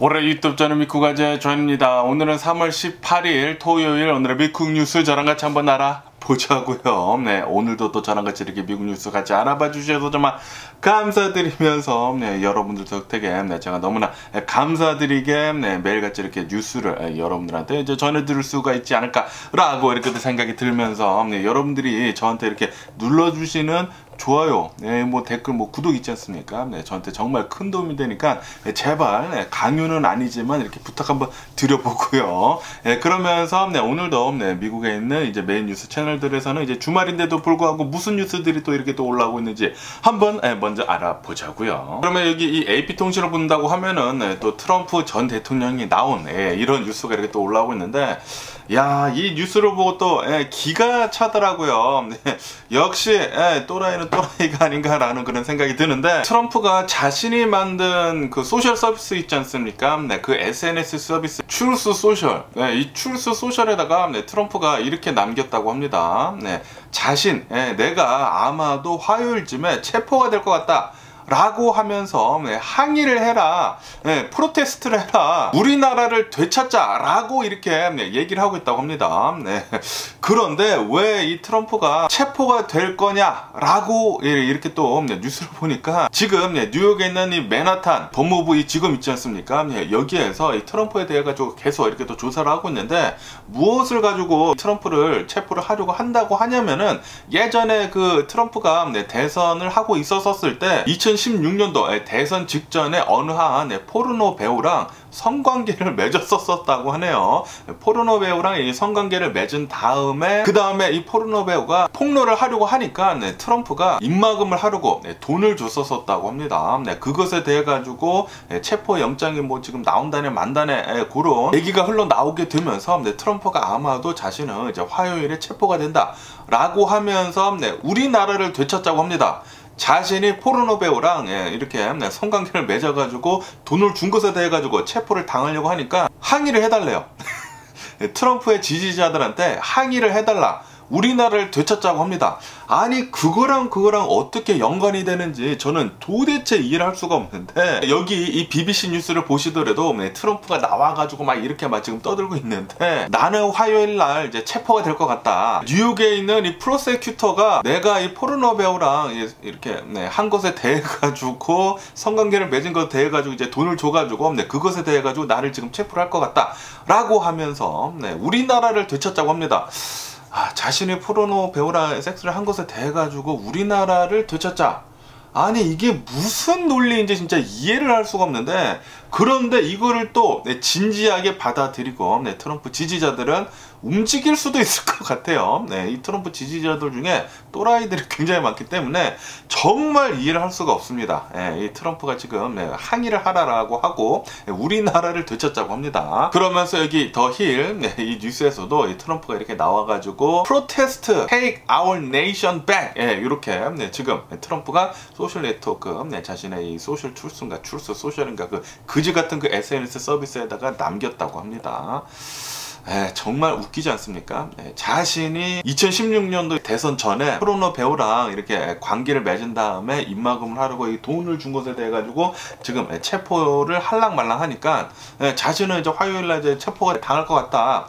올해 유튜브 저는 미쿠가제 조입니다. 오늘은 3월 18일 토요일, 오늘의 미국 뉴스 저랑 같이 한번 알아보자고요. 네, 오늘도 또 저랑 같이 이렇게 미국 뉴스 같이 알아봐 주셔서 정말 감사드리면서 여러분들 덕택에 제가 너무나 감사드리게 매일같이 이렇게 뉴스를 여러분들한테 이제 전해드릴 수가 있지 않을까라고 이렇게 생각이 들면서 여러분들이 저한테 이렇게 눌러주시는 좋아요, 뭐 댓글, 뭐 구독 있지 않습니까? 저한테 정말 큰 도움이 되니까 제발 강요는 아니지만 이렇게 부탁 한번 드려보고요. 그러면서 오늘도 미국에 있는 이제 메인 뉴스 채널들에서는 이제 주말인데도 불구하고 무슨 뉴스들이 또 이렇게 또 올라오고 있는지 한번 먼저 알아보자고요. 그러면 여기 이 AP통신을 본다고 하면은 또 트럼프 전 대통령이 나온 이런 뉴스가 이렇게 또 올라오고 있는데, 야, 이 뉴스를 보고 또 기가 차더라고요. 역시 또라이는 또라이가 아닌가라는 그런 생각이 드는데, 트럼프가 자신이 만든 그 소셜 서비스 있지 않습니까? 그 SNS 서비스 트루스 소셜, 이 트루스 소셜에다가 트럼프가 이렇게 남겼다고 합니다. 자신, 내가 아마도 화요일쯤에 체포가 될 것 같다 라고 하면서 항의를 해라, 프로테스트를 해라, 우리나라를 되찾자 라고 이렇게 얘기를 하고 있다고 합니다. 그런데 왜 이 트럼프가 체포가 될 거냐 라고 이렇게 또 뉴스를 보니까, 지금 뉴욕에 있는 이 맨하탄 법무부 이 지검 있지 않습니까? 여기에서 이 트럼프에 대해 가지고 계속 이렇게 또 조사를 하고 있는데, 무엇을 가지고 트럼프를 체포를 하려고 한다고 하냐면은, 예전에 그 트럼프가 대선을 하고 있었을 때 2016년도 대선 직전에 어느 한 포르노 배우랑 성관계를 맺었었다고 하네요. 포르노 배우랑 이 성관계를 맺은 다음에, 그 다음에 이 포르노 배우가 폭로를 하려고 하니까 트럼프가 입막음을 하려고 돈을 줬었다고 합니다. 그것에 대해 가지고 체포 영장이 뭐 지금 나온다네 만다네 그런 얘기가 흘러나오게 되면서 트럼프가 아마도 자신은 이제 화요일에 체포가 된다 라고 하면서 우리나라를 되찾자고 합니다. 자신이 포르노 배우랑 이렇게 성관계를 맺어가지고 돈을 준 것에 대해 가지고 체포를 당하려고 하니까 항의를 해달래요. 트럼프의 지지자들한테 항의를 해달라, 우리나라를 되찾자고 합니다. 아니, 그거랑 어떻게 연관이 되는지 저는 도대체 이해를 할 수가 없는데, 여기 이 BBC 뉴스를 보시더라도 트럼프가 나와가지고 막 이렇게 막 지금 떠들고 있는데, 나는 화요일날 이제 체포가 될 것 같다, 뉴욕에 있는 이 프로세큐터가 내가 이 포르노 배우랑 이렇게 한 것에 대해 가지고 성관계를 맺은 것에 대해 가지고 이제 돈을 줘가지고 그것에 대해 가지고 나를 지금 체포를 할 것 같다 라고 하면서 우리나라를 되찾자고 합니다. 자신이 포르노 배우랑 섹스를 한 것에 대해 가지고 우리나라를 되찾자. 아니, 이게 무슨 논리인지 진짜 이해를 할 수가 없는데, 그런데 이거를 또 진지하게 받아들이고 트럼프 지지자들은 움직일 수도 있을 것 같아요. 이 트럼프 지지자들 중에 또라이들이 굉장히 많기 때문에 정말 이해를 할 수가 없습니다. 이 트럼프가 지금 항의를 하라라고 하고 우리나라를 되찾자고 합니다. 그러면서 여기 더 힐 이 뉴스에서도 이 트럼프가 이렇게 나와가지고 프로테스트 take our nation back, 이렇게 지금 트럼프가 소셜 네트워크 자신의 이 소셜 트루스인가 트루스 소셜인가 그 그지 같은 그 SNS 서비스에다가 남겼다고 합니다. 정말 웃기지 않습니까? 자신이 2016년도 대선 전에 포르노 배우랑 이렇게 관계를 맺은 다음에 입막음을 하려고 이 돈을 준 것에 대해 가지고 지금 체포를 할랑말랑 하니까, 자신은 이제 화요일날 이제 체포가 당할 것 같다,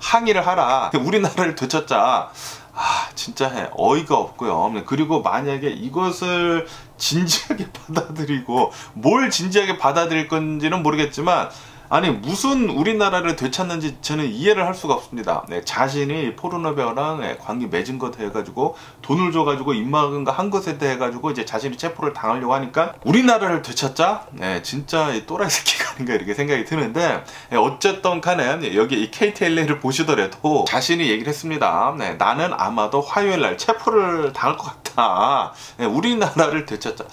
항의를 하라, 우리나라를 되찾자. 진짜 어이가 없고요. 그리고 만약에 이것을 진지하게 받아들이고, 뭘 진지하게 받아들일 건지는 모르겠지만, 아니, 무슨 우리나라를 되찾는지 저는 이해를 할 수가 없습니다. 자신이 포르노 배우랑 관계 맺은 것 해가지고 돈을 줘가지고 입막음과 한 것에 대해 가지고 이제 자신이 체포를 당하려고 하니까 우리나라를 되찾자? 진짜 이 또라이 새끼가 아닌가 이렇게 생각이 드는데, 어쨌든 간에 여기 이 KTLA를 보시더라도 자신이 얘기를 했습니다. 나는 아마도 화요일날 체포를 당할 것 같다, 우리나라를 되찾자.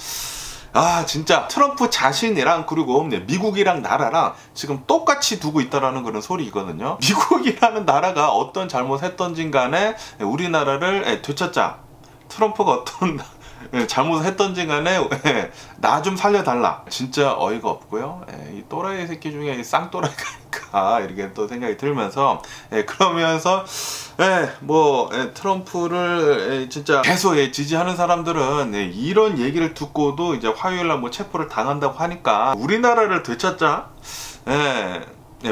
진짜 트럼프 자신이랑 그리고 미국이랑 나라랑 지금 똑같이 두고 있다라는 그런 소리거든요. 미국이라는 나라가 어떤 잘못했던지 간에 우리나라를 되찾자. 트럼프가 어떤 잘못했던지 간에 나 좀 살려달라. 진짜 어이가 없고요. 이 또라이 새끼 중에 쌍또라이가 이렇게 또 생각이 들면서 그러면서 트럼프를 진짜 계속 지지하는 사람들은 이런 얘기를 듣고도 이제 화요일날 뭐 체포를 당한다고 하니까 우리나라를 되찾자.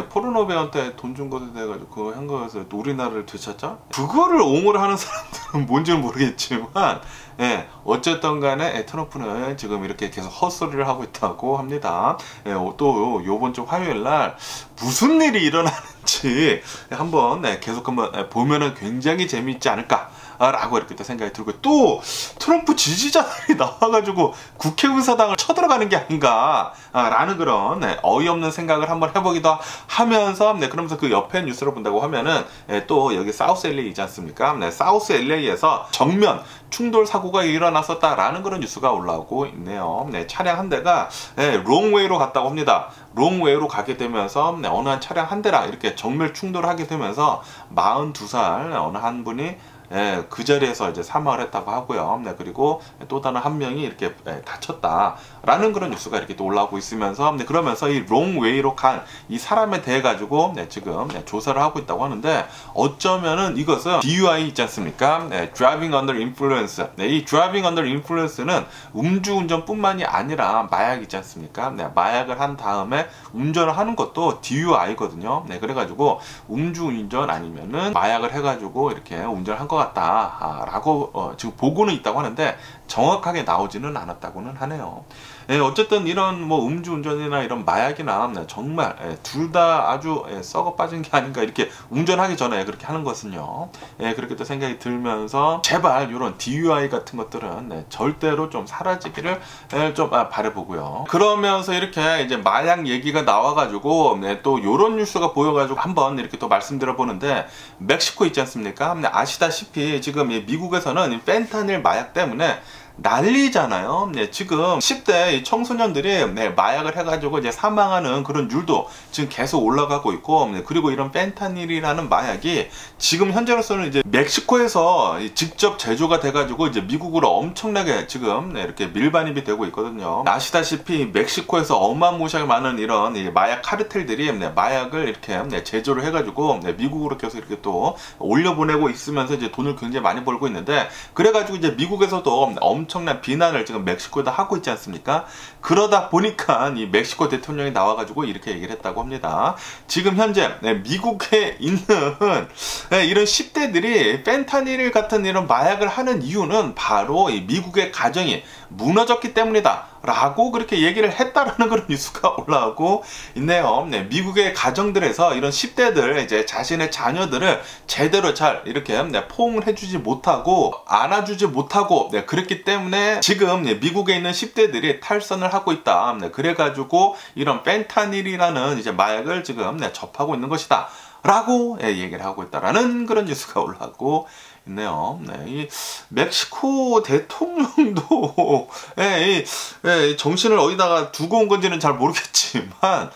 포르노배한테 돈 준 것에 대해 가지고 그거 한 거에서 우리나라를 되찾자? 그거를 옹호를 하는 사람들은 뭔지는 모르겠지만 어쨌든 간에 트럼프는 지금 이렇게 계속 헛소리를 하고 있다고 합니다. 또 요번 주 화요일 날 무슨 일이 일어나는지 한번 계속 한번 보면은 굉장히 재미있지 않을까 라고 이렇게 또 생각이 들고, 또 트럼프 지지자들이 나와가지고 국회의사당을 쳐들어가는 게 아닌가 라는 그런 어이없는 생각을 한번 해보기도 하면서 그러면서 그 옆에 뉴스를 본다고 하면은 또 여기 사우스 LA 있지 않습니까? 사우스 LA에서 정면 충돌 사고가 일어났었다라는 그런 뉴스가 올라오고 있네요. 차량 한 대가 롱웨이로 갔다고 합니다. 롱웨이로 가게 되면서 어느 한 차량 한 대랑 이렇게 정면 충돌을 하게 되면서 42살 어느 한 분이 그 자리에서 이제 사망을 했다고 하고요. 그리고 또 다른 한 명이 이렇게 다쳤다라는 그런 뉴스가 이렇게 또 올라오고 있으면서 그러면서 이 롱웨이로 간 이 사람에 대해 가지고 지금 조사를 하고 있다고 하는데, 어쩌면은 이것은 DUI 있지 않습니까? Driving Under Influence. 이 Driving Under Influence는 음주운전뿐만이 아니라 마약 있지 않습니까? 마약을 한 다음에 운전을 하는 것도 DUI거든요. 그래가지고 음주운전 아니면은 마약을 해가지고 이렇게 운전한 것 같다라고 지금 보고는 있다고 하는데 정확하게 나오지는 않았다고는 하네요. 어쨌든 이런 뭐 음주운전이나 이런 마약이나 정말 둘 다 아주 썩어 빠진 게 아닌가, 이렇게 운전하기 전에 그렇게 하는 것은요. 그렇게 또 생각이 들면서 제발 이런 DUI 같은 것들은 절대로 좀 사라지기를 좀 바라보고요. 그러면서 이렇게 이제 마약 얘기가 나와가지고 또 이런 뉴스가 보여가지고 한번 이렇게 또 말씀드려 보는데, 멕시코 있지 않습니까? 아시다시피 지금 미국에서는 펜타닐 마약 때문에 난리잖아요. 지금 10대 청소년들이 마약을 해가지고 이제 사망하는 그런 율도 지금 계속 올라가고 있고, 그리고 이런 펜타닐이라는 마약이 지금 현재로서는 이제 멕시코에서 직접 제조가 돼가지고 이제 미국으로 엄청나게 지금 이렇게 밀반입이 되고 있거든요. 아시다시피 멕시코에서 어마무시하게 많은 이런 마약 카르텔들이 마약을 이렇게 제조를 해가지고 미국으로 계속 이렇게 또 올려보내고 있으면서 이제 돈을 굉장히 많이 벌고 있는데, 그래가지고 이제 미국에서도 엄청난 비난을 지금 멕시코에다 하고 있지 않습니까? 그러다 보니까 이 멕시코 대통령이 나와가지고 이렇게 얘기를 했다고 합니다. 지금 현재 미국에 있는 이런 10대들이 펜타닐 같은 이런 마약을 하는 이유는 바로 이 미국의 가정이 무너졌기 때문이다 라고 그렇게 얘기를 했다라는 그런 뉴스가 올라오고 있네요. 미국의 가정들에서 이런 10대들 이제 자신의 자녀들을 제대로 잘 이렇게 포옹을 해주지 못하고 안아주지 못하고 그랬기 때문에 지금 미국에 있는 10대들이 탈선을 하고 있다. 그래가지고 이런 펜타닐이라는 이제 마약을 지금 접하고 있는 것이다 라고 얘기를 하고 있다라는 그런 뉴스가 올라오고 있네요. 이 멕시코 대통령도 정신을 어디다가 두고 온 건지는 잘 모르겠지만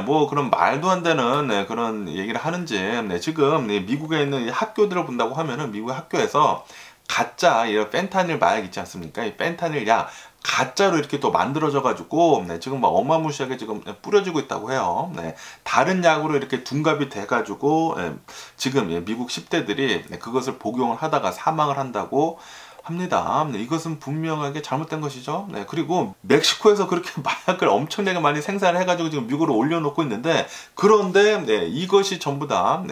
뭐 그런 말도 안 되는 그런 얘기를 하는지, 지금 미국에 있는 학교들을 본다고 하면은 미국 학교에서 가짜 이런 펜타닐 마약 있지 않습니까? 이 펜타닐 약 가짜로 이렇게 또 만들어져 가지고 지금 막 어마무시하게 지금 뿌려지고 있다고 해요. 다른 약으로 이렇게 둔갑이 돼 가지고 지금 미국 10대들이 그것을 복용을 하다가 사망을 한다고 합니다. 이것은 분명하게 잘못된 것이죠. 그리고 멕시코에서 그렇게 마약을 엄청나게 많이 생산을 해가지고 지금 미국으로 올려놓고 있는데, 그런데 이것이 전부 다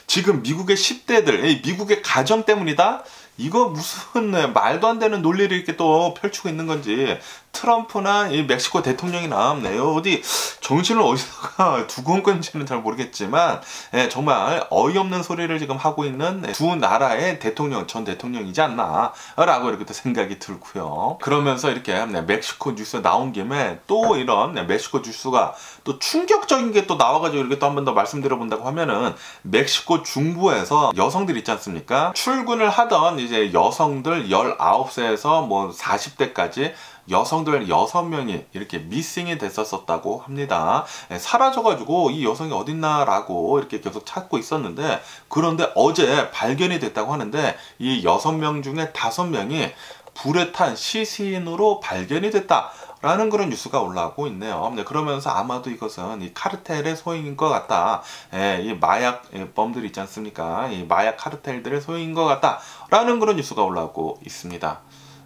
지금 미국의 10대들, 미국의 가정 때문이다? 이거 무슨 말도 안 되는 논리를 이렇게 또 펼치고 있는 건지, 트럼프나 이 멕시코 대통령이나 어디 정신을 어디다가 두고 온 건지는 잘 모르겠지만 정말 어이없는 소리를 지금 하고 있는 두 나라의 전 대통령이지 않나 라고 이렇게 또 생각이 들고요. 그러면서 이렇게 멕시코 뉴스 나온 김에 또 이런 멕시코 뉴스가 또 충격적인 게 또 나와가지고 이렇게 또 한 번 더 말씀드려 본다고 하면은, 멕시코 중부에서 여성들 있지 않습니까? 출근을 하던 이제 여성들 19세에서 뭐 40대까지 여성들 6명이 이렇게 미싱이 됐었다고 합니다. 사라져가지고 이 여성이 어딨나라고 이렇게 계속 찾고 있었는데, 그런데 어제 발견이 됐다고 하는데, 이 6명 중에 5명이 불에 탄 시신으로 발견이 됐다. 라는 그런 뉴스가 올라오고 있네요. 네, 그러면서 아마도 이것은 이 카르텔의 소행인 것 같다. 예, 이 마약범들이 있지 않습니까? 이 마약 카르텔들의 소행인 것 같다. 라는 그런 뉴스가 올라오고 있습니다.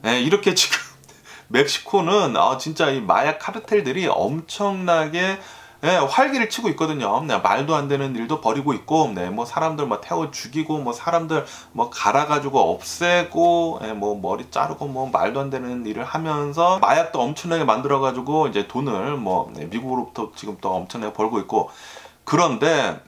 예, 이렇게 지금 멕시코는 진짜 이 마약 카르텔들이 엄청나게 활기를 치고 있거든요. 네, 말도 안 되는 일도 벌이고 있고, 네, 뭐 사람들 뭐 태워 죽이고, 뭐 사람들 뭐 갈아가지고 없애고, 뭐 머리 자르고, 뭐 말도 안 되는 일을 하면서 마약도 엄청나게 만들어가지고 이제 돈을 뭐 미국으로부터 지금 또 엄청나게 벌고 있고. 그런데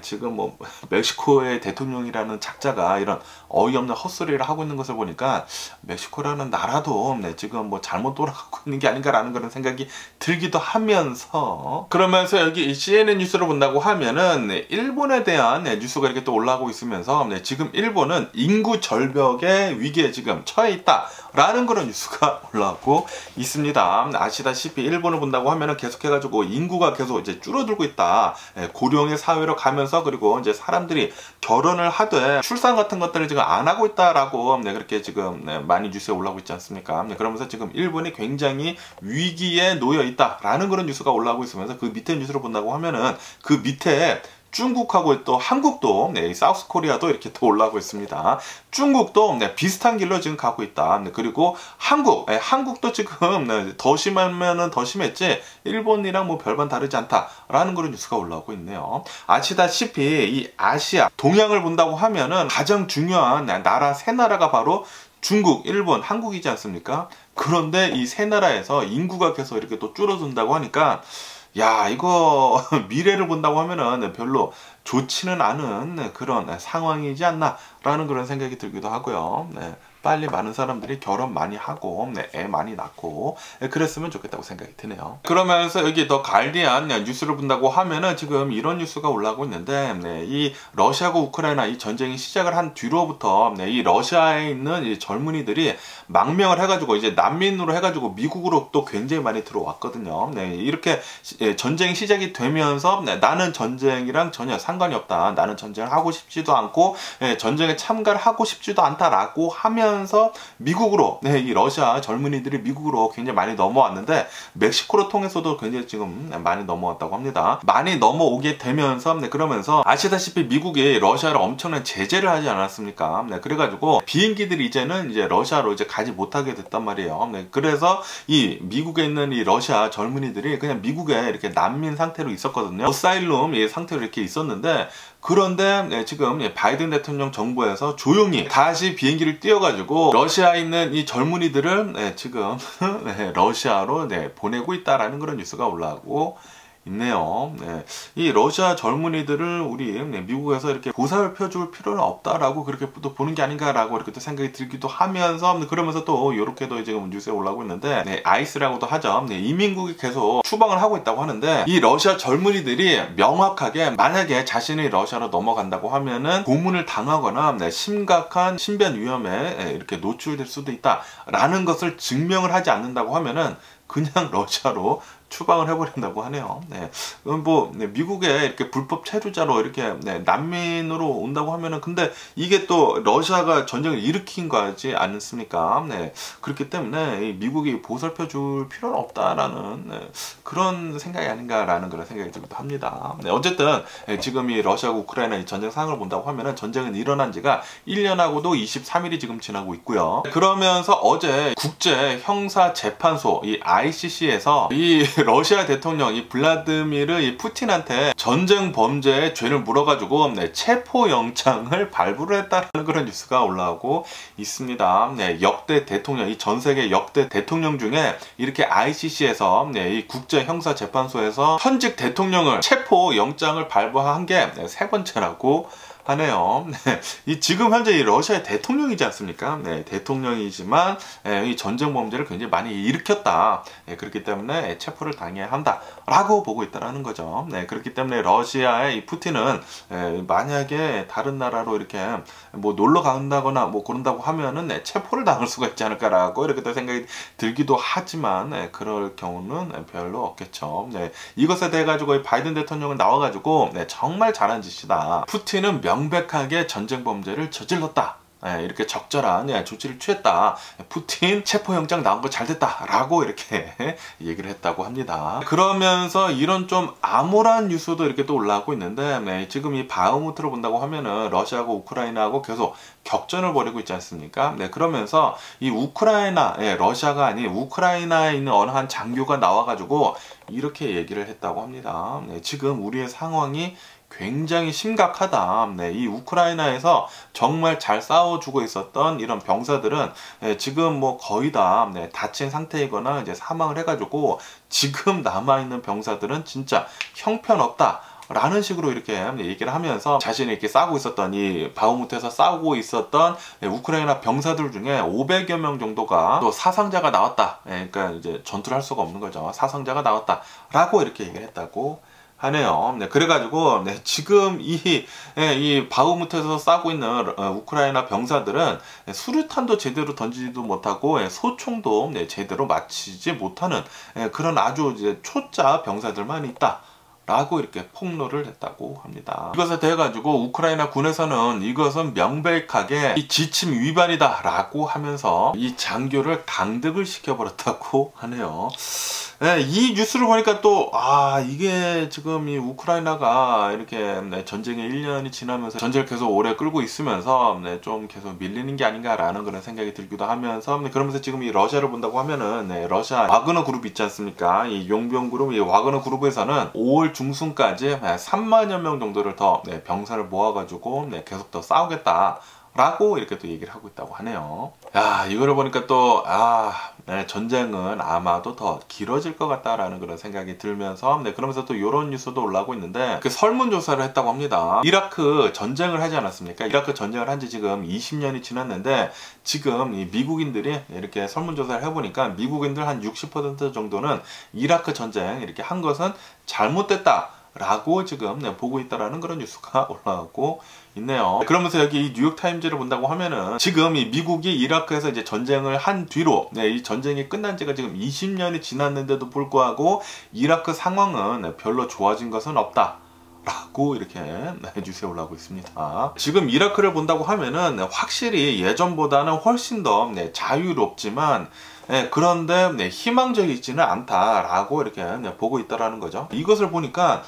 지금 뭐 멕시코의 대통령이라는 작자가 이런 어이없는 헛소리를 하고 있는 것을 보니까 멕시코라는 나라도 지금 뭐 잘못 돌아가고 있는 게 아닌가라는 그런 생각이 들기도 하면서, 그러면서 여기 CNN 뉴스를 본다고 하면은 일본에 대한 뉴스가 이렇게 또 올라오고 있으면서 지금 일본은 인구 절벽의 위기에 지금 처해 있다 라는 그런 뉴스가 올라오고 있습니다. 아시다시피 일본을 본다고 하면은 계속해가지고 인구가 계속 이제 줄어들고 있다. 고령의 사회로 가면서, 그리고 이제 사람들이 결혼을 하되 출산 같은 것들을 지금 안 하고 있다라고 그렇게 지금 많이 뉴스에 올라오고 있지 않습니까? 그러면서 지금 일본이 굉장히 위기에 놓여 있다라는 그런 뉴스가 올라오고 있으면서, 그 밑에 뉴스를 본다고 하면은 그 밑에 중국하고 또 한국도 사우스 코리아도 이렇게 또 올라오고 있습니다. 중국도 비슷한 길로 지금 가고 있다. 그리고 한국도 지금 더 심하면은 더 심했지 일본이랑 뭐 별반 다르지 않다라는 그런 뉴스가 올라오고 있네요. 아시다시피 이 아시아 동양을 본다고 하면은 가장 중요한 나라 세 나라가 바로 중국, 일본, 한국이지 않습니까? 그런데 이 세 나라에서 인구가 계속 이렇게 또 줄어든다고 하니까, 야, 이거 미래를 본다고 하면은 별로 좋지는 않은 그런 상황이지 않나 라는 그런 생각이 들기도 하고요. 빨리 많은 사람들이 결혼 많이 하고 애 많이 낳고 그랬으면 좋겠다고 생각이 드네요. 그러면서 여기 더 가디안 뉴스를 본다고 하면은 지금 이런 뉴스가 올라오고 있는데, 이 러시아고 우크라이나 이 전쟁이 시작을 한 뒤로부터 이 러시아에 있는 이 젊은이들이 망명을 해가지고 이제 난민으로 해가지고 미국으로 또 굉장히 많이 들어왔거든요. 이렇게 전쟁이 시작이 되면서 나는 전쟁이랑 전혀 상관이 없다. 나는 전쟁을 하고 싶지도 않고 전쟁에 참가를 하고 싶지도 않다라고 하면서 미국으로, 이 러시아 젊은이들이 미국으로 굉장히 많이 넘어왔는데, 멕시코를 통해서도 굉장히 지금 많이 넘어왔다고 합니다. 많이 넘어오게 되면서 그러면서 아시다시피 미국이 러시아를 엄청난 제재를 하지 않았습니까? 그래가지고 비행기들이 이제는 이제 러시아로 이제 가지 못하게 됐단 말이에요. 그래서 이 미국에 있는 이 러시아 젊은이들이 그냥 미국에 이렇게 난민 상태로 있었거든요. 어사일룸 이 상태로 이렇게 있었는데, 그런데 지금 바이든 대통령 정부에서 조용히 다시 비행기를 띄워가지고 러시아에 있는 이 젊은이들을 지금 러시아로 보내고 있다라는 그런 뉴스가 올라오고 있네요. 이 러시아 젊은이들을 우리 미국에서 이렇게 보살펴 줄 필요는 없다라고 그렇게 또 보는 게 아닌가라고 이렇게 또 생각이 들기도 하면서, 그러면서 또 이렇게도 지금 뉴스에 올라오고 있는데, 아이스라고도 하죠. 이민국이 계속 추방을 하고 있다고 하는데, 이 러시아 젊은이들이 명확하게 만약에 자신이 러시아로 넘어간다고 하면은 고문을 당하거나 심각한 신변 위험에 이렇게 노출될 수도 있다라는 것을 증명을 하지 않는다고 하면은 그냥 러시아로 추방을 해버린다고 하네요. 미국에 이렇게 불법 체류자로 이렇게 난민으로 온다고 하면은, 근데 이게 또 러시아가 전쟁을 일으킨 거지 않습니까? 그렇기 때문에 미국이 보살펴 줄 필요는 없다라는 그런 생각이 아닌가라는 그런 생각이 들기도 합니다. 어쨌든 지금 이 러시아하고 우크라이나 이 전쟁 상황을 본다고 하면은 전쟁은 일어난 지가 1년하고도 23일이 지금 지나고 있고요. 그러면서 어제 국제 형사 재판소 이 ICC에서 이 러시아 대통령 이 블라드미르 이 푸틴한테 전쟁 범죄의 죄를 물어가지고 체포 영장을 발부를 했다는 그런 뉴스가 올라오고 있습니다. 역대 대통령, 이 전 세계 역대 대통령 중에 이렇게 ICC에서 이 국제 형사 재판소에서 현직 대통령을 체포 영장을 발부한 게 세 번째라고 하네요. 이 지금 현재 이 러시아의 대통령이지 않습니까? 대통령이지만 이 전쟁 범죄를 굉장히 많이 일으켰다. 그렇기 때문에 체포를 당해야 한다라고 보고 있다는 거죠. 그렇기 때문에 러시아의 이 푸틴은 만약에 다른 나라로 이렇게 뭐 놀러 간다거나 뭐 그런다고 하면은 체포를 당할 수가 있지 않을까라고 이렇게 또 생각이 들기도 하지만 그럴 경우는 별로 없겠죠. 이것에 대해 가지고 바이든 대통령은 나와가지고 정말 잘한 짓이다. 푸틴은 명백하게 전쟁 범죄를 저질렀다 이렇게 적절한 조치를 취했다. 푸틴 체포영장 나온 거 잘 됐다 라고 이렇게 얘기를 했다고 합니다. 그러면서 이런 좀 암울한 뉴스도 이렇게 또 올라오고 있는데, 지금 이 바흐무트를 본다고 하면은 러시아하고 우크라이나하고 계속 격전을 벌이고 있지 않습니까? 그러면서 이 우크라이나, 러시아가 아닌 우크라이나에 있는 어느 한 장교가 나와가지고 이렇게 얘기를 했다고 합니다. 지금 우리의 상황이 굉장히 심각하다. 이 우크라이나에서 정말 잘 싸워주고 있었던 이런 병사들은 지금 뭐 거의 다 다친 상태이거나 이제 사망을 해가지고 지금 남아있는 병사들은 진짜 형편없다. 라는 식으로 이렇게 얘기를 하면서 자신이 이렇게 싸우고 있었던 이 바흐무트에서 싸우고 있었던 우크라이나 병사들 중에 500여 명 정도가 또 사상자가 나왔다. 그러니까 이제 전투를 할 수가 없는 거죠. 사상자가 나왔다. 라고 이렇게 얘기를 했다고 하네요. 그래가지고 지금 이 바흐무트에서 싸우고 있는 우크라이나 병사들은 수류탄도 제대로 던지지도 못하고 소총도 제대로 맞히지 못하는 그런 아주 이제 초짜 병사들만 있다. 라고 이렇게 폭로를 했다고 합니다. 이것에 대해 가지고 우크라이나 군에서는 이것은 명백하게 이 지침 위반이다 라고 하면서 이 장교를 강득을 시켜버렸다고 하네요. 이 뉴스를 보니까 또 이게 지금 이 우크라이나가 이렇게 전쟁의 1년이 지나면서 전쟁을 계속 오래 끌고 있으면서 좀 계속 밀리는 게 아닌가라는 그런 생각이 들기도 하면서, 그러면서 지금 이 러시아를 본다고 하면은 러시아 와그너 그룹 있지 않습니까? 이 용병 그룹, 이 와그너 그룹에서는 5월 중순까지 3만여 명 정도를 더 병사를 모아가지고 계속 더 싸우겠다. 라고 이렇게 또 얘기를 하고 있다고 하네요. 이거를 보니까 또 전쟁은 아마도 더 길어질 것 같다라는 그런 생각이 들면서 그러면서 또 이런 뉴스도 올라오고 있는데, 그 설문조사를 했다고 합니다. 이라크 전쟁을 하지 않았습니까? 이라크 전쟁을 한 지 지금 20년이 지났는데, 지금 이 미국인들이 이렇게 설문조사를 해보니까 미국인들 한 60% 정도는 이라크 전쟁 이렇게 한 것은 잘못됐다 라고 지금 보고 있다라는 그런 뉴스가 올라오고 있네요. 그러면서 여기 이 뉴욕타임즈를 본다고 하면은 지금 이 미국이 이라크에서 이제 전쟁을 한 뒤로 이 전쟁이 끝난 지가 지금 20년이 지났는데도 불구하고 이라크 상황은 별로 좋아진 것은 없다. 라고 이렇게 뉴스에 올라오고 있습니다. 지금 이라크를 본다고 하면은 확실히 예전보다는 훨씬 더 자유롭지만 그런데 희망적이지는 않다라고 이렇게 보고 있다라는 거죠. 이것을 보니까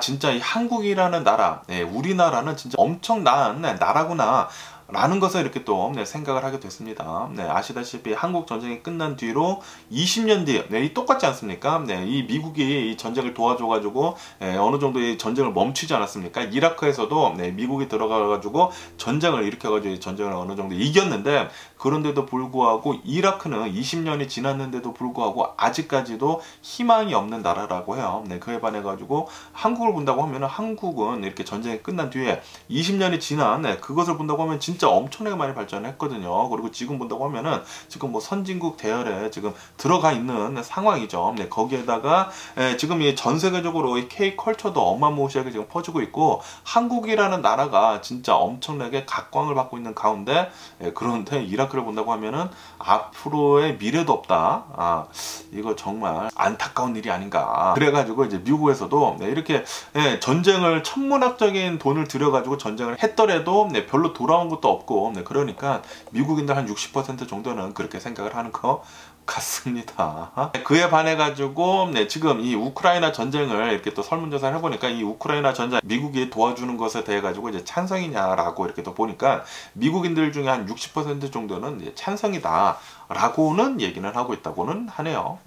진짜 이 한국이라는 나라, 우리나라는 진짜 엄청난 나라구나 라는 것을 이렇게 또 생각을 하게 됐습니다. 아시다시피 한국 전쟁이 끝난 뒤로 20년 뒤에 이 똑같지 않습니까? 이 미국이 이 전쟁을 도와줘가지고 어느 정도 이 전쟁을 멈추지 않았습니까? 이라크에서도 미국이 들어가가지고 전쟁을 일으켜가지고 전쟁을 어느 정도 이겼는데, 그런데도 불구하고 이라크는 20년이 지났는데도 불구하고 아직까지도 희망이 없는 나라라고 해요. 그에 반해 가지고 한국을 본다고 하면 한국은 이렇게 전쟁이 끝난 뒤에 20년이 지난 그것을 본다고 하면 진짜 엄청나게 많이 발전했거든요. 그리고 지금 본다고 하면은 지금 뭐 선진국 대열에 지금 들어가 있는 상황이죠. 거기에다가 지금 이 전 세계적으로 이 K-컬처도 어마무시하게 지금 퍼지고 있고, 한국이라는 나라가 진짜 엄청나게 각광을 받고 있는 가운데 그런데 이라크를 본다고 하면은 앞으로의 미래도 없다. 이거 정말 안타까운 일이 아닌가. 그래가지고 이제 미국에서도 이렇게 전쟁을 천문학적인 돈을 들여가지고 전쟁을 했더라도 별로 돌아온 것도 없고, 그러니까 미국인들 한 60% 정도는 그렇게 생각을 하는 거 같습니다. 그에 반해 가지고 지금 이 우크라이나 전쟁을 이렇게 또 설문조사를 해보니까 이 우크라이나 전쟁 미국이 도와주는 것에 대해 가지고 이제 찬성이냐라고 이렇게 또 보니까 미국인들 중에 한 60% 정도는 이제 찬성이다 라고는 얘기는 하고 있다고는 하네요.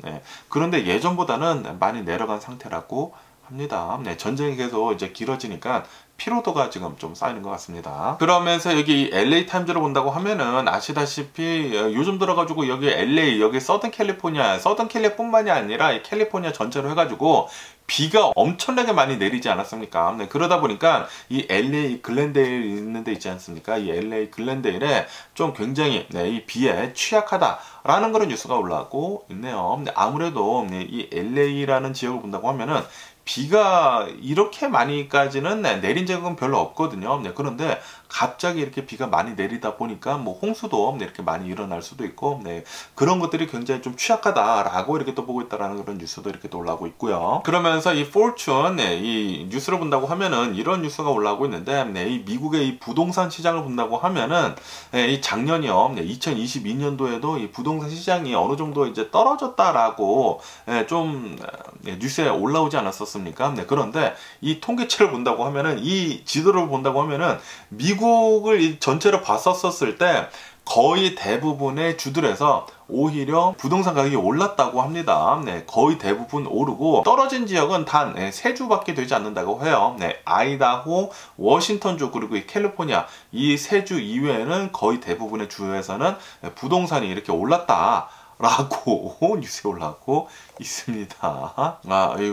그런데 예전보다는 많이 내려간 상태라고 합니다. 전쟁이 계속 이제 길어지니까 피로도가 지금 좀 쌓이는 것 같습니다. 그러면서 여기 LA 타임즈를 본다고 하면은 아시다시피 요즘 들어가지고 여기 LA, 여기 서던 캘리뿐만이 아니라 캘리포니아 전체로 해가지고 비가 엄청나게 많이 내리지 않았습니까? 그러다 보니까 이 LA 글렌데일 있는 데 있지 않습니까? 이 LA 글렌데일에 좀 굉장히 이 비에 취약하다라는 그런 뉴스가 올라오고 있네요. 아무래도 이 LA라는 지역을 본다고 하면은 비가 이렇게 많이까지는 내린 적은 별로 없거든요. 그런데 갑자기 이렇게 비가 많이 내리다 보니까 뭐 홍수도 이렇게 많이 일어날 수도 있고, 그런 것들이 굉장히 좀 취약하다라고 이렇게 또 보고 있다라는 그런 뉴스도 이렇게 또 올라오고 있고요. 그러면서 이 Fortune 이 뉴스를 본다고 하면은 이런 뉴스가 올라오고 있는데, 이 미국의 이 부동산 시장을 본다고 하면은 이 작년이요, 2022년도에도 이 부동산 시장이 어느 정도 이제 떨어졌다라고 좀 뉴스에 올라오지 않았었습니까? 그런데 이 통계치를 본다고 하면은, 이 지도를 본다고 하면은 미국을 전체로 봤었을 때 거의 대부분의 주들에서 오히려 부동산 가격이 올랐다고 합니다. 거의 대부분 오르고 떨어진 지역은 단 3주밖에 되지 않는다고 해요. 아이다호, 워싱턴주, 그리고 이 캘리포니아, 이 3주 이외에는 거의 대부분의 주에서는 부동산이 이렇게 올랐다 라고 뉴스에 올라오고 있습니다.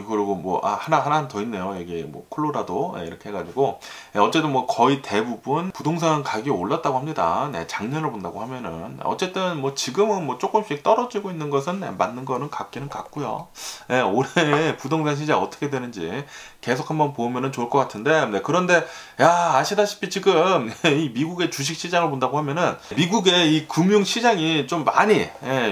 그리고 뭐 하나 더 있네요. 이게 뭐 콜로라도 이렇게 해가지고 어쨌든 뭐 거의 대부분 부동산 가격이 올랐다고 합니다. 작년을 본다고 하면은 어쨌든 뭐 지금은 뭐 조금씩 떨어지고 있는 것은 맞는 거는 같기는 같고요. 올해 부동산 시장 어떻게 되는지 계속 한번 보면은 좋을 것 같은데, 그런데 아시다시피 지금 이 미국의 주식 시장을 본다고 하면은 미국의 이 금융 시장이 좀 많이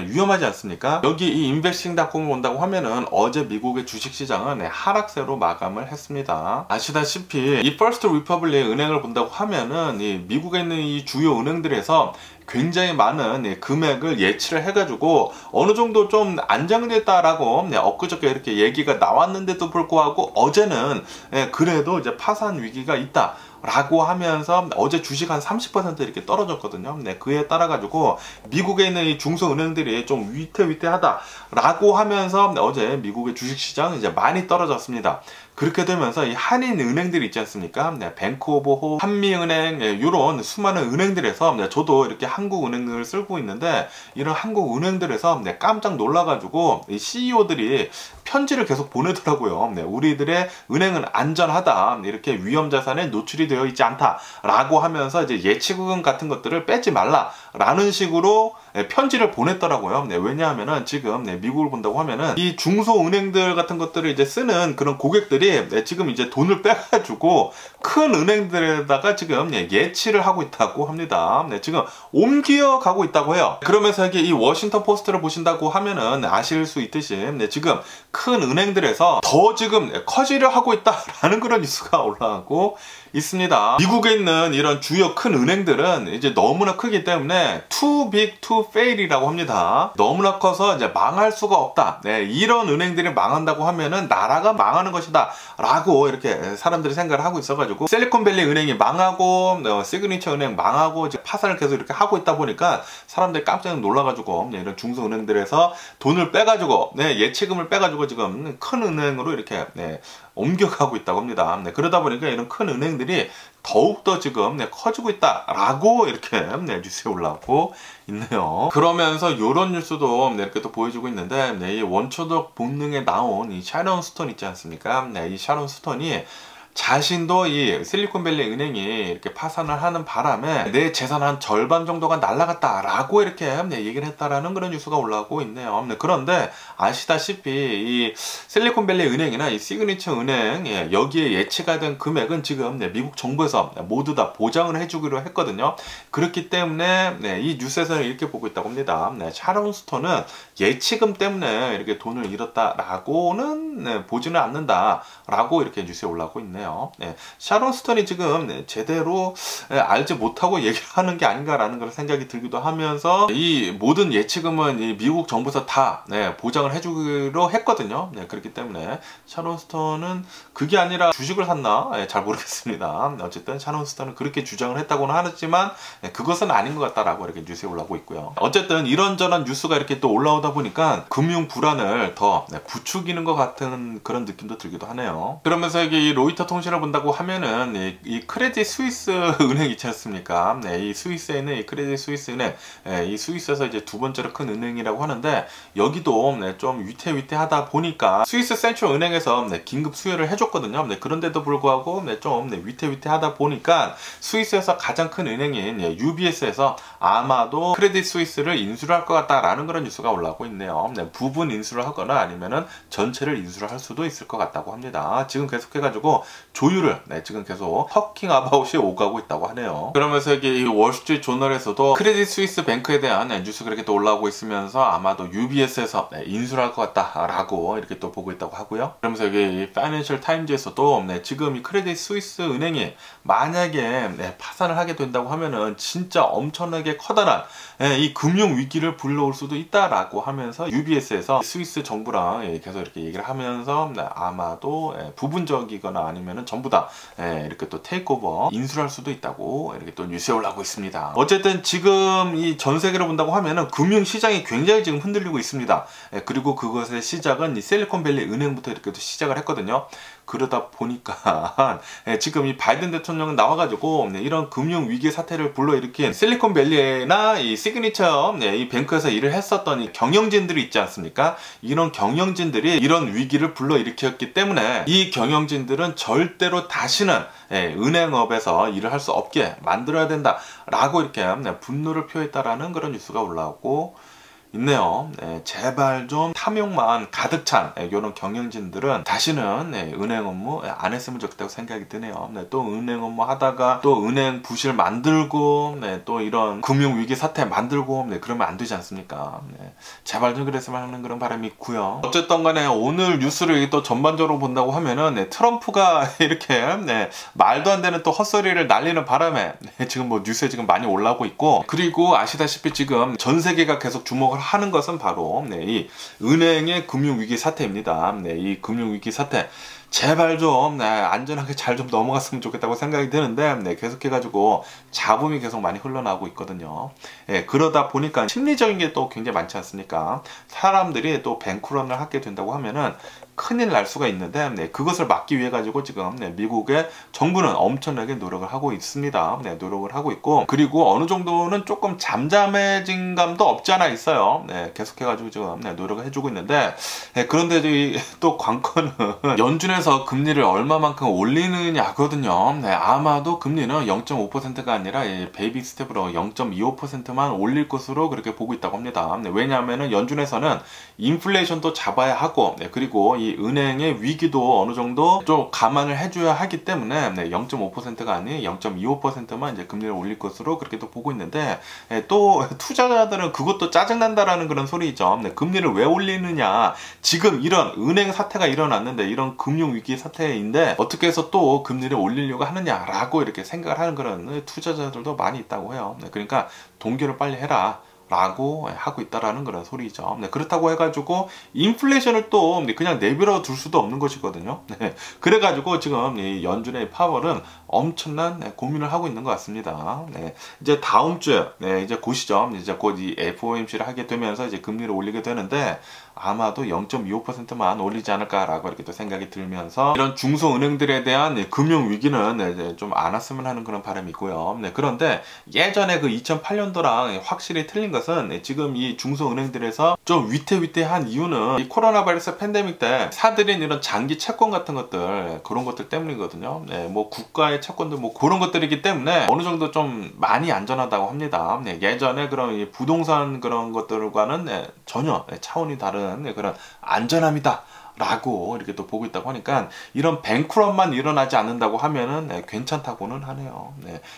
위험하지 않습니까? 여기 이 인베스팅닷컴을 본다고 하면은 어제 미국의 주식 시장은 하락세로 마감을 했습니다. 아시다시피 이 퍼스트 리퍼블릭 은행을 본다고 하면은 이 미국에 있는 이 주요 은행들에서 굉장히 많은 금액을 예치를 해가지고 어느 정도 좀 안정됐다라고 엊그저께 이렇게 얘기가 나왔는데도 불구하고 어제는 그래도 이제 파산 위기가 있다 라고 하면서 어제 주식 한 30% 이렇게 떨어졌거든요. 그에 따라 가지고 미국에 있는 이 중소은행들이 좀 위태위태하다 라고 하면서 어제 미국의 주식시장 이제 많이 떨어졌습니다. 그렇게 되면서 이 한인 은행들이 있지 않습니까? 뱅크 오브 호, 한미은행, 이런 수많은 은행들에서 저도 이렇게 한국 은행을 쓰고 있는데, 이런 한국 은행들에서 깜짝 놀라가지고 이 CEO들이 편지를 계속 보내더라고요. 우리들의 은행은 안전하다, 이렇게 위험 자산에 노출이 되어 있지 않다 라고 하면서 이제 예치금 같은 것들을 빼지 말라 라는 식으로 편지를 보냈더라고요. 왜냐하면은 지금 미국을 본다고 하면은 이 중소은행들 같은 것들을 이제 쓰는 그런 고객들이 지금 이제 돈을 빼가지고 큰 은행들에다가 지금 예치를 하고 있다고 합니다. 지금 옮겨가고 있다고 해요. 그러면서 이게 이 워싱턴 포스트를 보신다고 하면은 아실 수 있듯이 지금 큰 은행들에서 더 지금 커지려 하고 있다라는 그런 뉴스가 올라가고 있습니다. 미국에 있는 이런 주요 큰 은행들은 이제 너무나 크기 때문에 too big to fail이라고 합니다. 너무나 커서 이제 망할 수가 없다. 이런 은행들이 망한다고 하면은 나라가 망하는 것이다 라고 이렇게 사람들이 생각을 하고 있어가지고 실리콘밸리 은행이 망하고 시그니처 은행 망하고 이제 파산을 계속 이렇게 하고 있다 보니까 사람들이 깜짝 놀라가지고 이런 중소은행들에서 돈을 빼가지고 예치금을 빼가지고 지금 큰 은행으로 이렇게 옮겨가고 있다고 합니다. 그러다 보니까 이런 큰 은행들이 더욱더 지금 커지고 있다라고 이렇게 뉴스에 올라오고 있네요. 그러면서 이런 뉴스도 이렇게 또 보여주고 있는데, 이 원초적 본능에 나온 이 샤론 스톤 있지 않습니까? 이 샤론 스톤이 자신도 이 실리콘밸리 은행이 이렇게 파산을 하는 바람에 내 재산 한 절반 정도가 날아갔다라고 이렇게 얘기를 했다라는 그런 뉴스가 올라오고 있네요. 그런데 아시다시피 이 실리콘밸리 은행이나 이 시그니처 은행 여기에 예치가 된 금액은 지금 미국 정부에서 모두 다 보장을 해주기로 했거든요. 그렇기 때문에 이 뉴스에서는 이렇게 보고 있다고 합니다. 샤론 스톤은 예치금 때문에 이렇게 돈을 잃었다라고는 보지는 않는다라고 이렇게 뉴스에 올라오고 있네요. 샤론 스톤이 지금 제대로 알지 못하고 얘기를 하는 게 아닌가라는 그런 생각이 들기도 하면서, 이 모든 예치금은 이 미국 정부에서 다 보장을 해주기로 했거든요. 그렇기 때문에 샤론 스톤은 그게 아니라 주식을 샀나 잘 모르겠습니다. 어쨌든 샤론 스톤은 그렇게 주장을 했다고는 하지만 그것은 아닌 것 같다라고 이렇게 뉴스에 올라오고 있고요. 어쨌든 이런저런 뉴스가 이렇게 또 올라오다 보니까 금융 불안을 더 부추기는 것 같은 그런 느낌도 들기도 하네요. 그러면서 이게 이 로이터 통신을 본다고 하면은 이 크레딧 스위스 은행 있지 않습니까? 이 스위스에 있는 이 크레딧 스위스 은행, 이 스위스에서 이제 두 번째로 큰 은행이라고 하는데, 여기도 좀 위태위태하다 보니까 스위스 센트럴 은행에서 긴급 수혜를 해줬거든요. 그런데도 불구하고 좀 위태위태하다 보니까 스위스에서 가장 큰 은행인 UBS에서 아마도 크레딧 스위스를 인수를 할 것 같다라는 그런 뉴스가 올라오고 있네요. 부분 인수를 하거나 아니면은 전체를 인수를 할 수도 있을 것 같다고 합니다. 지금 계속해가지고 조율을 지금 계속 터킹 아바웃이 오가고 있다고 하네요. 그러면서 이게 이 월스트리트 조널에서도 크레딧 스위스 뱅크에 대한 뉴스가 이렇게 또 올라오고 있으면서 아마도 UBS에서 인수를 할 것 같다라고 이렇게 또 보고 있다고 하고요. 그러면서 여기 파이낸셜 타임즈에서도 지금 이 크레딧 스위스 은행이 만약에 파산을 하게 된다고 하면은 진짜 엄청나게 커다란 이 금융 위기를 불러올 수도 있다라고 하면서 UBS에서 스위스 정부랑 계속 이렇게 얘기를 하면서 아마도 부분적이거나 아니면은 전부 다 이렇게 또 테이크오버 인수를 할 수도 있다고 이렇게 또 뉴스에 올라오고 있습니다. 어쨌든 지금 이 전 세계로 본다고 하면은 금융 시장이 굉장히 지금 흔들리고 있습니다. 그리고 그것의 시작은 이 실리콘밸리 은행부터 이렇게 또 시작을 했거든요. 그러다 보니까 지금 이 바이든 대통령은 나와가지고 이런 금융 위기 사태를 불러일으킨 실리콘밸리나 이 시그니처 이 뱅크에서 일을 했었던 이 경영진들이 있지 않습니까? 이런 경영진들이 이런 위기를 불러일으켰기 때문에 이 경영진들은 절대로 다시는 은행업에서 일을 할 수 없게 만들어야 된다라고 이렇게 분노를 표했다라는 그런 뉴스가 올라오고 있네요. 제발 좀 탐욕만 가득 찬 이런 경영진들은 다시는 은행 업무 안 했으면 좋겠다고 생각이 드네요. 또 은행 업무 하다가 또 은행 부실 만들고 또 이런 금융위기 사태 만들고 그러면 안 되지 않습니까? 제발 좀 그랬으면 하는 그런 바람이 있고요. 어쨌든 간에 오늘 뉴스를 또 전반적으로 본다고 하면은 트럼프가 이렇게 말도 안 되는 또 헛소리를 날리는 바람에 지금 뭐 뉴스에 지금 많이 올라오고 있고, 그리고 아시다시피 지금 전 세계가 계속 주목을 하는 것은 바로 이 은행의 금융위기 사태입니다. 이 금융위기 사태 제발 좀 안전하게 잘 좀 넘어갔으면 좋겠다고 생각이 드는데 계속해가지고 잡음이 계속 많이 흘러나오고 있거든요. 그러다 보니까 심리적인 게 또 굉장히 많지 않습니까? 사람들이 또 뱅크런을 하게 된다고 하면은 큰일 날 수가 있는데 그것을 막기 위해 가지고 지금 미국의 정부는 엄청나게 노력을 하고 있습니다. 노력을 하고 있고, 그리고 어느 정도는 조금 잠잠해진 감도 없지 않아 있어요. 계속해 가지고 지금 노력을 해주고 있는데, 그런데 또 관건은 연준에서 금리를 얼마만큼 올리느냐거든요. 아마도 금리는 0.5%가 아니라 베이비 스텝으로 0.25%만 올릴 것으로 그렇게 보고 있다고 합니다. 왜냐하면 연준에서는 인플레이션도 잡아야 하고, 그리고 이 은행의 위기도 어느 정도 좀 감안을 해줘야 하기 때문에 0.5%가 아닌 0.25%만 이제 금리를 올릴 것으로 그렇게 또 보고 있는데, 또 투자자들은 그것도 짜증난다라는 그런 소리죠. 금리를 왜 올리느냐, 지금 이런 은행 사태가 일어났는데, 이런 금융위기 사태인데 어떻게 해서 또 금리를 올리려고 하느냐라고 이렇게 생각을 하는 그런 투자자들도 많이 있다고 해요. 그러니까 동결을 빨리 해라 라고 하고 있다라는 그런 소리죠. 그렇다고 해가지고 인플레이션을 또 그냥 내버려 둘 수도 없는 것이거든요. 그래가지고 지금 이 연준의 파월은 엄청난 고민을 하고 있는 것 같습니다. 이제 다음 주에 이제 곧 시점, 이제 곧 이 FOMC를 하게 되면서 이제 금리를 올리게 되는데 아마도 0.25%만 올리지 않을까라고 이렇게 또 생각이 들면서, 이런 중소은행들에 대한 금융 위기는 좀 안 왔으면 하는 그런 바람이 있고요. 그런데 예전에 그 2008년도랑 확실히 틀린 것은, 지금 이 중소은행들에서 좀 위태위태한 이유는 이 코로나 바이러스 팬데믹 때 사들인 이런 장기 채권 같은 것들, 그런 것들 때문이거든요. 뭐 국가의 채권들 뭐 그런 것들이기 때문에 어느 정도 좀 많이 안전하다고 합니다. 예전에 그런 이 부동산 그런 것들과는 전혀 차원이 다른 그런 안전함이다 라고 이렇게 또 보고 있다고 하니까, 이런 뱅크런만 일어나지 않는다고 하면은 괜찮다고는 하네요.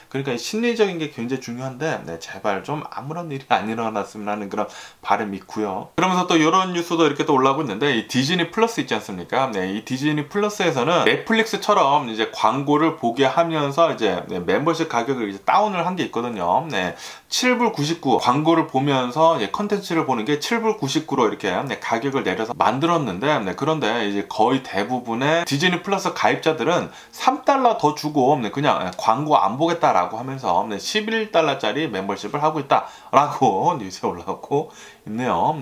그러니까 심리적인 게 굉장히 중요한데 제발 좀 아무런 일이 안 일어났으면 하는 그런 바람이 있고요. 그러면서 또 이런 뉴스도 이렇게 또 올라오고 있는데, 이 디즈니 플러스 있지 않습니까? 이 디즈니 플러스에서는 넷플릭스처럼 이제 광고를 보게 하면서 이제 멤버십 가격을 이제 다운을 한 게 있거든요. 7불 99 광고를 보면서 컨텐츠를 보는 게 7불 99로 이렇게 가격을 내려서 만들었는데, 그런데 이제 거의 대부분의 디즈니 플러스 가입자들은 3달러 더 주고 그냥 광고 안 보겠다라고 하면서 11달러짜리 멤버십을 하고 있다라고 뉴스에 올라오고 있네요.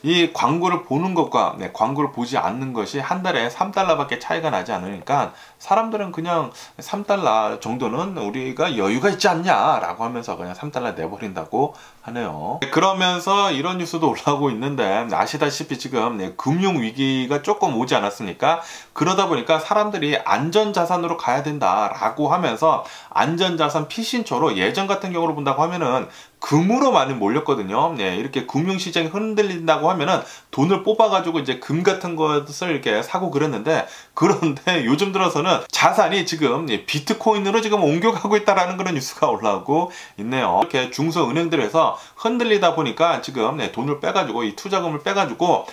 이 광고를 보는 것과 광고를 보지 않는 것이 한 달에 3달러밖에 차이가 나지 않으니까 사람들은 그냥 3달러 정도는 우리가 여유가 있지 않냐라고 하면서 그냥 3달러 내버린다고 하네요. 그러면서 이런 뉴스도 올라오고 있는데, 아시다시피 지금 금융위기가 조금 오지 않았습니까? 그러다 보니까 사람들이 안전자산으로 가야 된다라고 하면서 안전자산 피신처로, 예전 같은 경우로 본다고 하면은 금으로 많이 몰렸거든요. 네, 이렇게 금융시장이 흔들린다고 하면은 돈을 뽑아가지고 이제 금 같은 것을 이렇게 사고 그랬는데, 그런데 요즘 들어서는 자산이 지금 비트코인으로 지금 옮겨가고 있다라는 그런 뉴스가 올라오고 있네요. 이렇게 중소은행들에서 흔들리다 보니까 지금 돈을 빼가지고 이 투자금을 빼가지고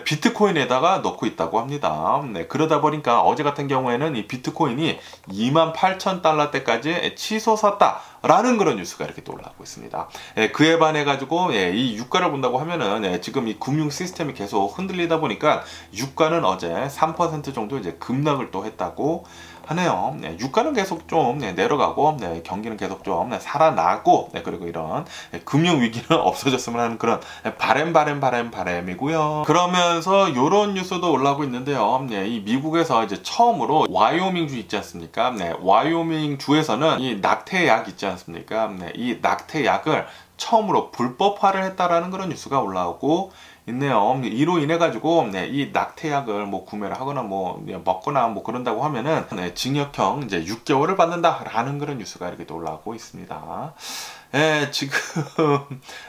비트코인에다가 넣고 있다고 합니다. 네, 그러다 보니까 어제 같은 경우에는 이 비트코인이 28,000달러대까지 치솟았다라는 그런 뉴스가 이렇게 또 올라오고 있습니다. 그에 반해 가지고 이 유가를 본다고 하면은 지금 이 금융 시스템이 계속 흔들리다 보니까 유가는 어제 3% 정도 이제 급락을 또 했다고 하네요. 유가는 계속 좀 내려가고 경기는 계속 좀 살아나고 그리고 이런 금융 위기는 없어졌으면 하는 그런 바람이고요. 그러면서 이런 뉴스도 올라오고 있는데요. 이 미국에서 이제 처음으로 와이오밍주 있지 않습니까? 와이오밍 주에서는 이 낙태약 있지 않습니까? 이 낙태약을 처음으로 불법화를 했다라는 그런 뉴스가 올라오고 있네요. 이로 인해 가지고 이 낙태약을 뭐 구매를 하거나 뭐 먹거나 뭐 그런다고 하면은 징역형 이제 6개월을 받는다라는 그런 뉴스가 이렇게 또 올라오고 있습니다. 지금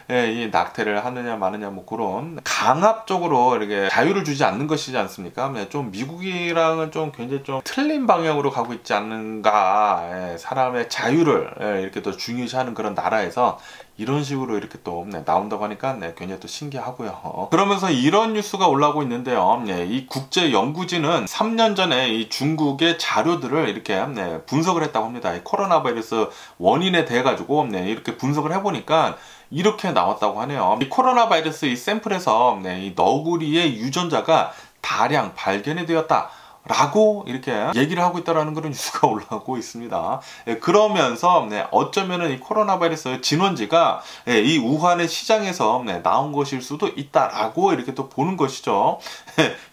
이 낙태를 하느냐 마느냐 뭐 그런 강압적으로 이렇게 자유를 주지 않는 것이지 않습니까? 좀 미국이랑은 좀 굉장히 좀 틀린 방향으로 가고 있지 않는가. 사람의 자유를 이렇게 또 중요시하는 그런 나라에서 이런 식으로 이렇게 또 나온다고 하니까 굉장히 또 신기하고요. 그러면서 이런 뉴스가 올라오고 있는데요. 이 국제연구진은 3년 전에 이 중국의 자료들을 이렇게 분석을 했다고 합니다. 이 코로나 바이러스 원인에 대해 가지고 이렇게 분석을 해보니까 이렇게 나왔다고 하네요. 이 코로나 바이러스 이 샘플에서 이 너구리의 유전자가 다량 발견이 되었다 라고 이렇게 얘기를 하고 있다라는 그런 뉴스가 올라오고 있습니다. 그러면서 어쩌면은 이 코로나 바이러스 진원지가 이 우한의 시장에서 나온 것일 수도 있다라고 이렇게 또 보는 것이죠.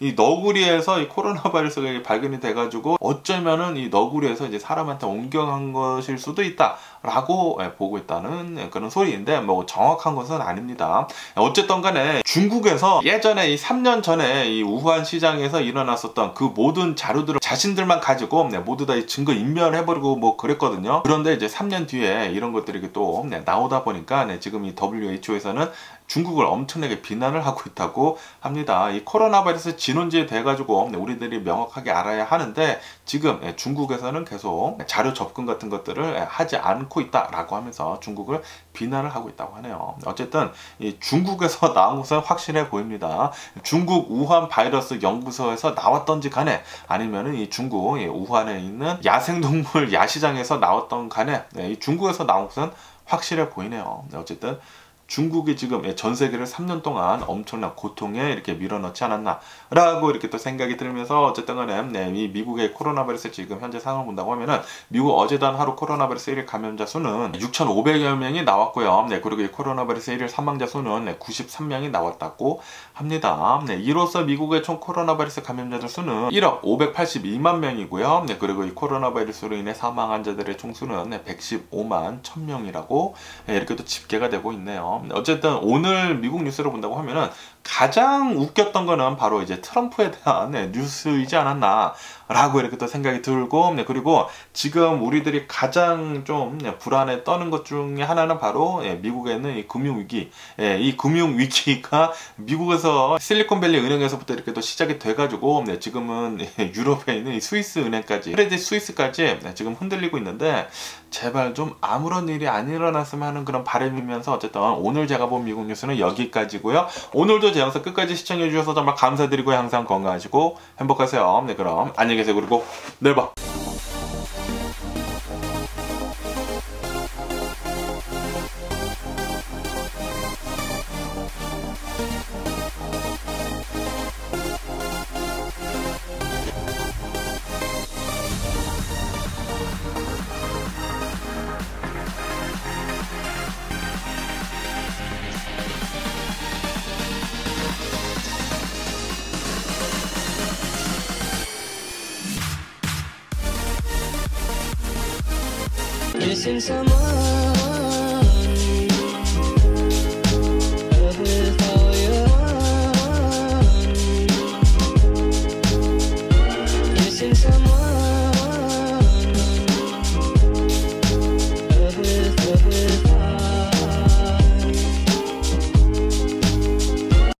이 너구리에서 이 코로나 바이러스가 발견이 돼가지고 어쩌면은 이 너구리에서 이제 사람한테 옮겨간 것일 수도 있다라고 보고 있다는 그런 소리인데 뭐 정확한 것은 아닙니다. 어쨌든 간에 중국에서 예전에 이 3년 전에 이 우한 시장에서 일어났었던 그 모든 자료들을 자신들만 가지고 모두 다 증거 인멸해버리고 뭐 그랬거든요. 그런데 이제 3년 뒤에 이런 것들이 또 나오다 보니까 지금 이 WHO에서는 중국을 엄청나게 비난을 하고 있다고 합니다. 이 코로나 바이러스 진원지에 대해 가지고 우리들이 명확하게 알아야 하는데 지금 중국에서는 계속 자료 접근 같은 것들을 하지 않고 있다라고 하면서 중국을 비난을 하고 있다고 하네요. 어쨌든 이 중국에서 나온 것은 확실해 보입니다. 중국 우한 바이러스 연구소에서 나왔던지 간에 아니면은 이 중국 우한에 있는 야생동물 야시장에서 나왔던 간에 이 중국에서 나온 것은 확실해 보이네요. 어쨌든 중국이 지금 전 세계를 3년 동안 엄청난 고통에 이렇게 밀어넣지 않았나 라고 이렇게 또 생각이 들면서 어쨌든 간에 이 미국의 코로나 바이러스 지금 현재 상황을 본다고 하면은 미국 어제단 하루 코로나 바이러스 1일 감염자 수는 6,500여 명이 나왔고요. 그리고 이 코로나 바이러스 1일 사망자 수는 93명이 나왔다고 합니다. 이로써 미국의 총 코로나 바이러스 감염자들 수는 1억 582만 명이고요. 그리고 이 코로나 바이러스로 인해 사망 환자들의 총수는 115만 1000명이라고 이렇게 또 집계가 되고 있네요. 어쨌든 오늘 미국 뉴스를 본다고 하면은 가장 웃겼던 거는 바로 이제 트럼프에 대한 뉴스이지 않았나 라고 이렇게 또 생각이 들고 그리고 지금 우리들이 가장 좀 불안에 떠는 것 중에 하나는 바로 미국에 있는 이 금융위기. 이 금융위기가 미국에서 실리콘밸리 은행에서부터 이렇게 또 시작이 돼가지고 지금은 유럽에 있는 이 스위스 은행까지 크레딧 스위스까지 지금 흔들리고 있는데 제발 좀 아무런 일이 안 일어났으면 하는 그런 바람이면서 어쨌든 오늘 제가 본 미국 뉴스는 여기까지고요. 오늘도 제 영상 끝까지 시청해 주셔서 정말 감사드리고 항상 건강하시고 행복하세요. 그럼 안녕히 계세요. 그리고 내일 봐. Missing someone